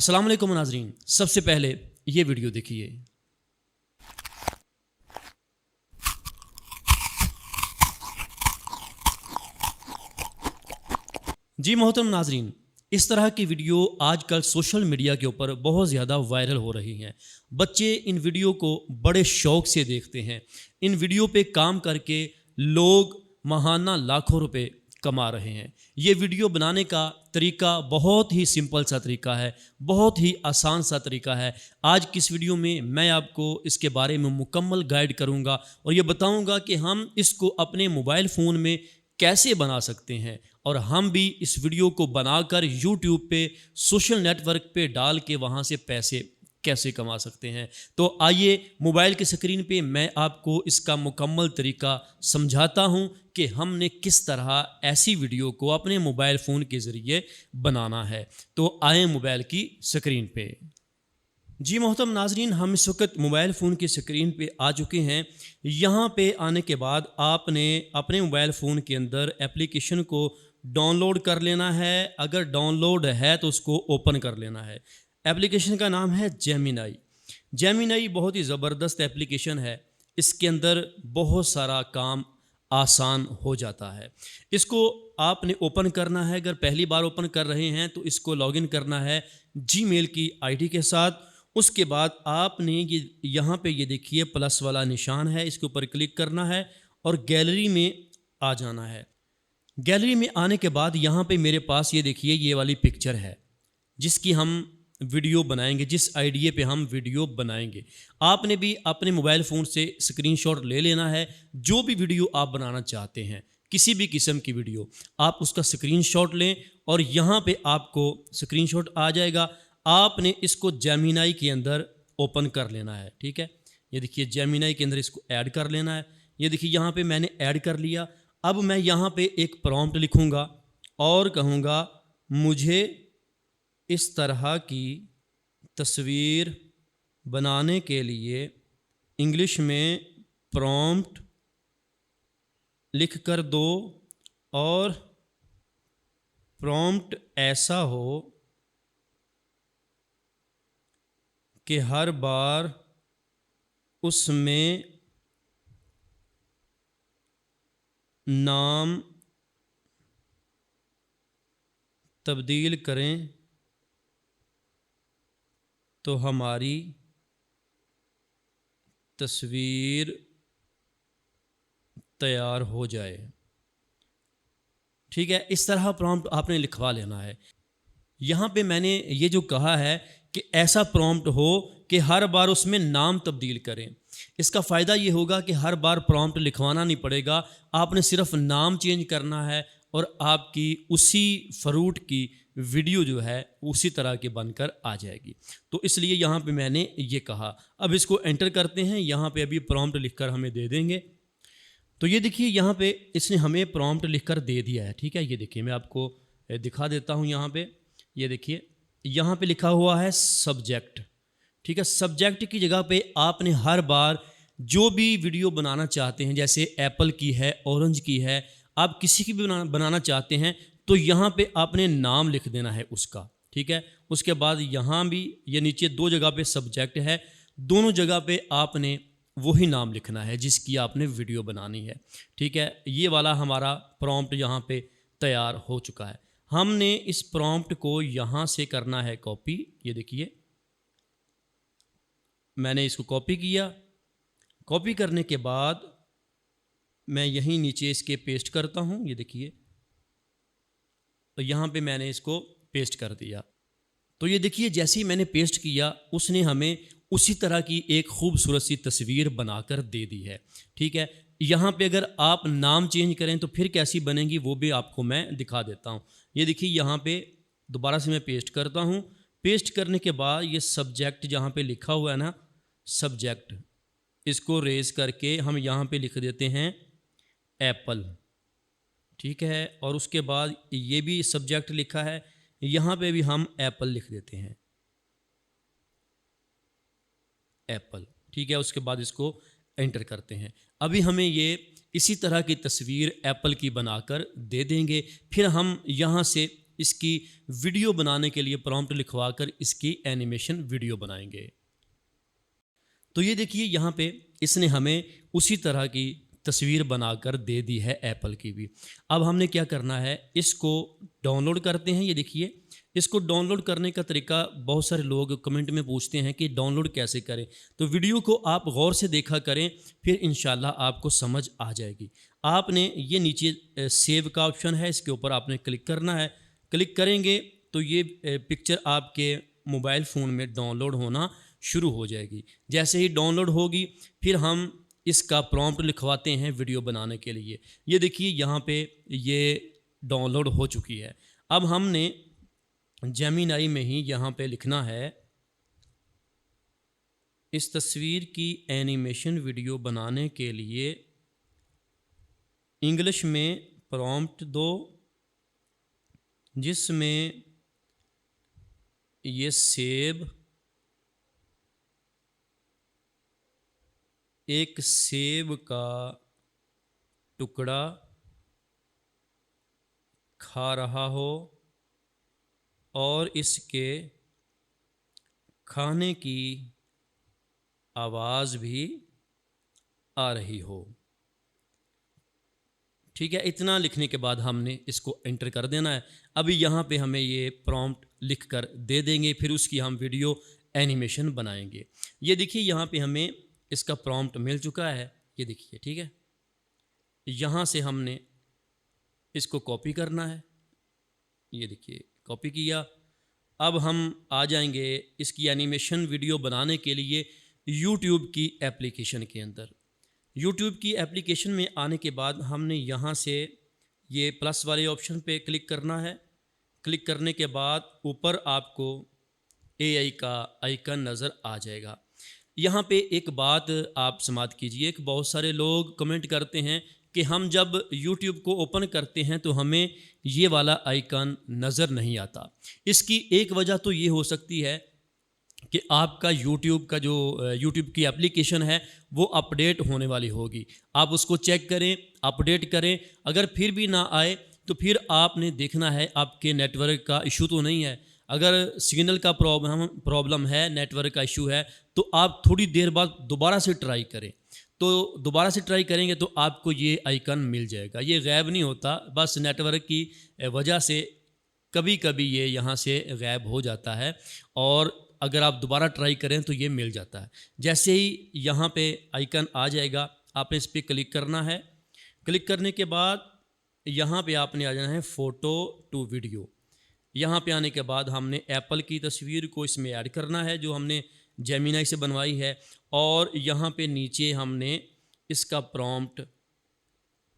अस्सलाम वालेकुम नाज़रीन, सबसे पहले ये वीडियो देखिए। जी मोहतरम नाज़रीन, इस तरह की वीडियो आजकल सोशल मीडिया के ऊपर बहुत ज़्यादा वायरल हो रही हैं। बच्चे इन वीडियो को बड़े शौक़ से देखते हैं। इन वीडियो पे काम करके लोग माहाना लाखों रुपए कमा रहे हैं। ये वीडियो बनाने का तरीका बहुत ही सिंपल सा तरीका है, बहुत ही आसान सा तरीका है। आज की इस वीडियो में मैं आपको इसके बारे में मुकम्मल गाइड करूंगा और ये बताऊंगा कि हम इसको अपने मोबाइल फ़ोन में कैसे बना सकते हैं और हम भी इस वीडियो को बनाकर यूट्यूब पे, सोशल नेटवर्क पे डाल के वहाँ से पैसे कैसे कमा सकते हैं। तो आइए मोबाइल की स्क्रीन पे मैं आपको इसका मुकम्मल तरीका समझाता हूँ कि हमने किस तरह ऐसी वीडियो को अपने मोबाइल फ़ोन के ज़रिए बनाना है। तो आए मोबाइल की स्क्रीन पे। जी मोहतरम नाज़रीन, हम इस वक्त मोबाइल फ़ोन की स्क्रीन पे आ चुके हैं। यहाँ पे आने के बाद आपने अपने मोबाइल फ़ोन के अंदर एप्लीकेशन को डाउनलोड कर लेना है। अगर डाउनलोड है तो उसको ओपन कर लेना है। एप्लीकेशन का नाम है जेमिनाई। जेमिनाई बहुत ही ज़बरदस्त एप्लीकेशन है। इसके अंदर बहुत सारा काम आसान हो जाता है। इसको आपने ओपन करना है। अगर पहली बार ओपन कर रहे हैं तो इसको लॉगिन करना है जीमेल की आईडी के साथ। उसके बाद आपने ये यहाँ पे ये देखिए प्लस वाला निशान है, इसके ऊपर क्लिक करना है और गैलरी में आ जाना है। गैलरी में आने के बाद यहाँ पे मेरे पास ये देखिए ये वाली पिक्चर है जिसकी हम वीडियो बनाएंगे, जिस आईडिया पे हम वीडियो बनाएंगे। आपने भी अपने मोबाइल फ़ोन से स्क्रीनशॉट ले लेना है। जो भी वीडियो आप बनाना चाहते हैं, किसी भी किस्म की वीडियो, आप उसका स्क्रीनशॉट लें और यहाँ पे आपको स्क्रीनशॉट आ जाएगा। आपने इसको जेमिनाई के अंदर ओपन कर लेना है। ठीक है, ये देखिए जेमिनाई के अंदर इसको ऐड कर लेना है। ये देखिए यहाँ पे मैंने ऐड कर लिया। अब मैं यहाँ पे एक प्रॉम्प्ट लिखूँगा और कहूँगा मुझे इस तरह की तस्वीर बनाने के लिए इंग्लिश में प्रॉम्प्ट लिख कर दो और प्रॉम्प्ट ऐसा हो कि हर बार उसमें नाम तब्दील करें तो हमारी तस्वीर तैयार हो जाए। ठीक है, इस तरह प्रॉम्प्ट आपने लिखवा लेना है। यहाँ पे मैंने ये जो कहा है कि ऐसा प्रॉम्प्ट हो कि हर बार उसमें नाम तब्दील करें। इसका फ़ायदा ये होगा कि हर बार प्रॉम्प्ट लिखवाना नहीं पड़ेगा, आपने सिर्फ नाम चेंज करना है और आपकी उसी फ्रूट की वीडियो जो है उसी तरह की बनकर आ जाएगी। तो इसलिए यहाँ पे मैंने ये कहा। अब इसको एंटर करते हैं। यहाँ पे अभी प्रॉम्प्ट लिखकर हमें दे देंगे। तो ये देखिए यहाँ पे इसने हमें प्रॉम्प्ट लिखकर दे दिया है। ठीक है, ये देखिए मैं आपको दिखा देता हूँ। यहाँ पे ये देखिए यहाँ पे लिखा हुआ है सब्जेक्ट। ठीक है, सब्जेक्ट की जगह पे आपने हर बार जो भी वीडियो बनाना चाहते हैं, जैसे एप्पल की है, ऑरेंज की है, आप किसी की भी बनाना चाहते हैं तो यहाँ पे आपने नाम लिख देना है उसका। ठीक है, उसके बाद यहाँ भी ये नीचे दो जगह पे सब्जेक्ट है, दोनों जगह पे आपने वही नाम लिखना है जिसकी आपने वीडियो बनानी है। ठीक है, ये वाला हमारा प्रॉम्प्ट यहाँ पे तैयार हो चुका है। हमने इस प्रॉम्प्ट को यहाँ से करना है कॉपी। ये देखिए मैंने इसको कॉपी किया। कॉपी करने के बाद मैं यहीं नीचे इसके पेस्ट करता हूँ। ये देखिए तो यहाँ पे मैंने इसको पेस्ट कर दिया। तो ये देखिए जैसे ही मैंने पेस्ट किया उसने हमें उसी तरह की एक खूबसूरत सी तस्वीर बनाकर दे दी है। ठीक है, यहाँ पे अगर आप नाम चेंज करें तो फिर कैसी बनेगी वो भी आपको मैं दिखा देता हूँ। ये देखिए यहाँ पे दोबारा से मैं पेस्ट करता हूँ। पेस्ट करने के बाद ये सब्जेक्ट जहाँ पे लिखा हुआ है ना, सब्जेक्ट, इसको रेज करके हम यहाँ पे लिख देते हैं एप्पल। ठीक है, और उसके बाद ये भी सब्जेक्ट लिखा है, यहाँ पे भी हम एप्पल लिख देते हैं, एप्पल। ठीक है, उसके बाद इसको एंटर करते हैं। अभी हमें ये इसी तरह की तस्वीर एप्पल की बनाकर दे देंगे। फिर हम यहाँ से इसकी वीडियो बनाने के लिए प्रॉम्प्ट लिखवा कर इसकी एनिमेशन वीडियो बनाएंगे। तो ये देखिए यहाँ पे इसने हमें उसी तरह की तस्वीर बनाकर दे दी है एप्पल की भी। अब हमने क्या करना है, इसको डाउनलोड करते हैं। ये देखिए इसको डाउनलोड करने का तरीका बहुत सारे लोग कमेंट में पूछते हैं कि डाउनलोड कैसे करें, तो वीडियो को आप गौर से देखा करें, फिर इंशाल्लाह आपको समझ आ जाएगी। आपने ये नीचे सेव का ऑप्शन है, इसके ऊपर आपने क्लिक करना है। क्लिक करेंगे तो ये पिक्चर आपके मोबाइल फ़ोन में डाउनलोड होना शुरू हो जाएगी। जैसे ही डाउनलोड होगी फिर हम इसका प्रॉम्प्ट लिखवाते हैं वीडियो बनाने के लिए। ये देखिए यहाँ पे ये डाउनलोड हो चुकी है। अब हमने जेमिनाई में ही यहाँ पे लिखना है, इस तस्वीर की एनिमेशन वीडियो बनाने के लिए इंग्लिश में प्रॉम्प्ट दो जिसमें ये सेब, एक सेब का टुकड़ा खा रहा हो और इसके खाने की आवाज़ भी आ रही हो। ठीक है, इतना लिखने के बाद हमने इसको एंटर कर देना है। अभी यहाँ पे हमें ये प्रॉम्प्ट लिख कर दे देंगे, फिर उसकी हम वीडियो एनिमेशन बनाएंगे। ये देखिए यहाँ पे हमें इसका प्रॉम्प्ट मिल चुका है, ये देखिए। ठीक है, यहाँ से हमने इसको कॉपी करना है। ये देखिए कॉपी किया। अब हम आ जाएंगे इसकी एनिमेशन वीडियो बनाने के लिए YouTube की एप्लीकेशन के अंदर। YouTube की एप्लीकेशन में आने के बाद हमने यहाँ से ये प्लस वाले ऑप्शन पे क्लिक करना है। क्लिक करने के बाद ऊपर आपको AI का आइकन नज़र आ जाएगा। यहाँ पे एक बात आप समाप्त कीजिए कि बहुत सारे लोग कमेंट करते हैं कि हम जब YouTube को ओपन करते हैं तो हमें ये वाला आइकन नज़र नहीं आता। इसकी एक वजह तो ये हो सकती है कि आपका YouTube का जो YouTube की एप्लीकेशन है वो अपडेट होने वाली होगी। आप उसको चेक करें, अपडेट करें। अगर फिर भी ना आए तो फिर आपने देखना है आपके नेटवर्क का इशू तो नहीं है। अगर सिग्नल का प्रॉब्लम है, नेटवर्क का इशू है, तो आप थोड़ी देर बाद दोबारा से ट्राई करें। तो दोबारा से ट्राई करेंगे तो आपको ये आइकन मिल जाएगा। ये गायब नहीं होता, बस नेटवर्क की वजह से कभी कभी ये यहाँ से गायब हो जाता है, और अगर आप दोबारा ट्राई करें तो ये मिल जाता है। जैसे ही यहाँ पे आइकन आ जाएगा आपने इस पर क्लिक करना है। क्लिक करने के बाद यहाँ पे आपने आ जाना है फ़ोटो टू वीडियो। यहाँ पे आने के बाद हमने एप्पल की तस्वीर को इसमें ऐड करना है जो हमने जेमिनाई से बनवाई है, और यहाँ पे नीचे हमने इसका प्रॉम्प्ट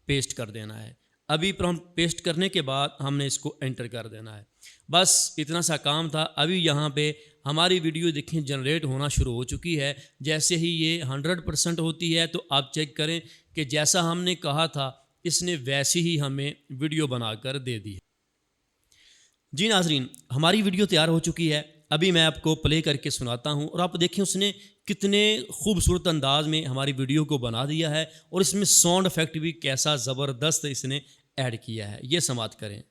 पेस्ट कर देना है। अभी प्रॉम्प्ट पेस्ट करने के बाद हमने इसको एंटर कर देना है। बस इतना सा काम था। अभी यहाँ पे हमारी वीडियो देखें जनरेट होना शुरू हो चुकी है। जैसे ही ये 100% होती है तो आप चेक करें कि जैसा हमने कहा था इसने वैसी ही हमें वीडियो बनाकर दे दी है। जी नाजरीन, हमारी वीडियो तैयार हो चुकी है। अभी मैं आपको प्ले करके सुनाता हूं और आप देखें उसने कितने खूबसूरत अंदाज में हमारी वीडियो को बना दिया है, और इसमें साउंड इफेक्ट भी कैसा ज़बरदस्त इसने ऐड किया है। ये समाप्त करें।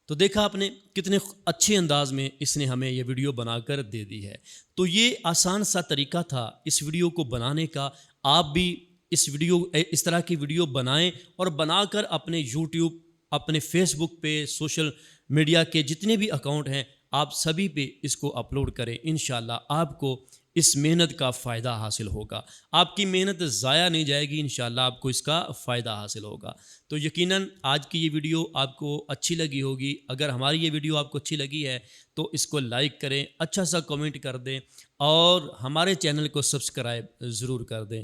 तो देखा आपने कितने अच्छे अंदाज में इसने हमें ये वीडियो बनाकर दे दी है। तो ये आसान सा तरीका था इस वीडियो को बनाने का। आप भी इस तरह की वीडियो बनाएं और बनाकर अपने YouTube, अपने Facebook पे, सोशल मीडिया के जितने भी अकाउंट हैं आप सभी पे इसको अपलोड करें। इंशाल्लाह आपको इस मेहनत का फ़ायदा हासिल होगा। आपकी मेहनत ज़ाया नहीं जाएगी, इंशाल्लाह आपको इसका फ़ायदा हासिल होगा। तो यकीनन आज की ये वीडियो आपको अच्छी लगी होगी। अगर हमारी ये वीडियो आपको अच्छी लगी है तो इसको लाइक करें, अच्छा सा कमेंट कर दें और हमारे चैनल को सब्सक्राइब ज़रूर कर दें।